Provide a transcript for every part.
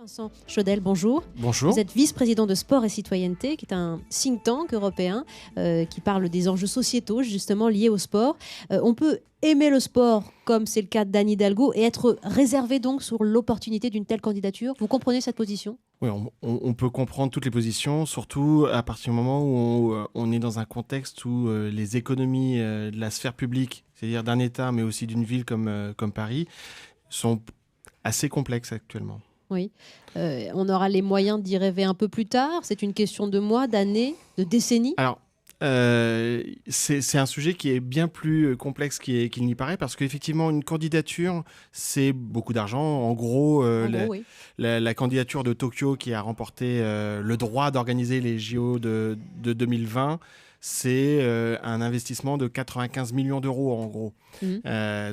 Vincent Chaudel, bonjour. Bonjour. Vous êtes vice-président de Sport et Citoyenneté, qui est un think tank européen qui parle des enjeux sociétaux justement liés au sport. On peut aimer le sport, comme c'est le cas d'Anne Hidalgo, et être réservé donc sur l'opportunité d'une telle candidature. Vous comprenez cette position ? Oui, on peut comprendre toutes les positions, surtout à partir du moment où on est dans un contexte où les économies de la sphère publique, c'est-à-dire d'un État, mais aussi d'une ville comme Paris, sont assez complexes actuellement. Oui. On aura les moyens d'y rêver un peu plus tard. C'est une question de mois, d'années, de décennies. Alors, c'est un sujet qui est bien plus complexe qu'il n'y paraît, parce qu'effectivement, une candidature, c'est beaucoup d'argent. En gros, Oui. la candidature de Tokyo qui a remporté le droit d'organiser les JO de 2020, c'est un investissement de 95 millions d'euros, en gros.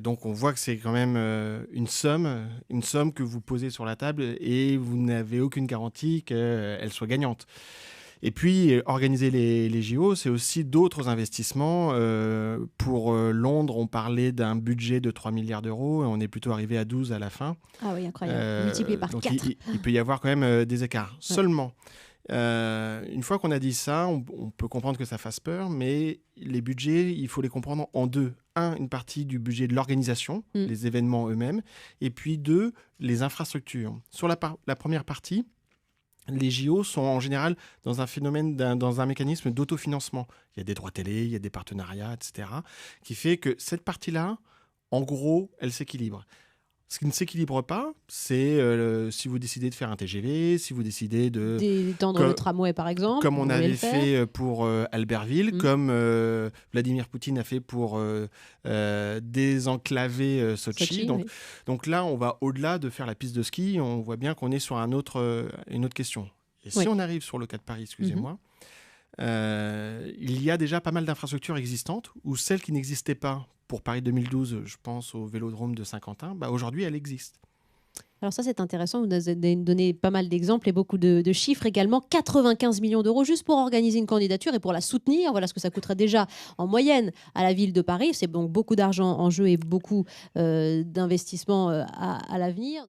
Donc, on voit que c'est quand même une somme que vous posez sur la table et vous n'avez aucune garantie qu'elle soit gagnante. Et puis, organiser les JO, c'est aussi d'autres investissements. Pour Londres, on parlait d'un budget de 3 milliards d'euros et on est plutôt arrivé à 12 à la fin. Ah oui, incroyable. Multiplié par donc 4. Il peut y avoir quand même des écarts. Ouais. Seulement, une fois qu'on a dit ça, on peut comprendre que ça fasse peur, mais les budgets, il faut les comprendre en deux. Une partie du budget de l'organisation, les événements eux-mêmes, et puis deux, les infrastructures. Sur la première partie, les JO sont en général dans un mécanisme d'autofinancement. Il y a des droits télé, il y a des partenariats, etc. qui fait que cette partie-là, en gros, elle s'équilibre. Ce qui ne s'équilibre pas, c'est si vous décidez de faire un TGV, si vous décidez d'étendre le tramway, par exemple. Comme on avait fait pour Albertville, comme Vladimir Poutine a fait pour désenclaver Sochi. Donc là, on va au-delà de faire la piste de ski. On voit bien qu'on est sur une autre question. Et si on arrive sur le cas de Paris, excusez-moi, il y a déjà pas mal d'infrastructures existantes, ou celles qui n'existaient pas. Pour Paris 2012, je pense au Vélodrome de Saint-Quentin, aujourd'hui, elle existe. Alors ça, c'est intéressant. Vous avez donné pas mal d'exemples et beaucoup de chiffres également. 95 millions d'euros juste pour organiser une candidature et pour la soutenir. Voilà ce que ça coûterait déjà en moyenne à la ville de Paris. C'est donc beaucoup d'argent en jeu et beaucoup d'investissements à l'avenir.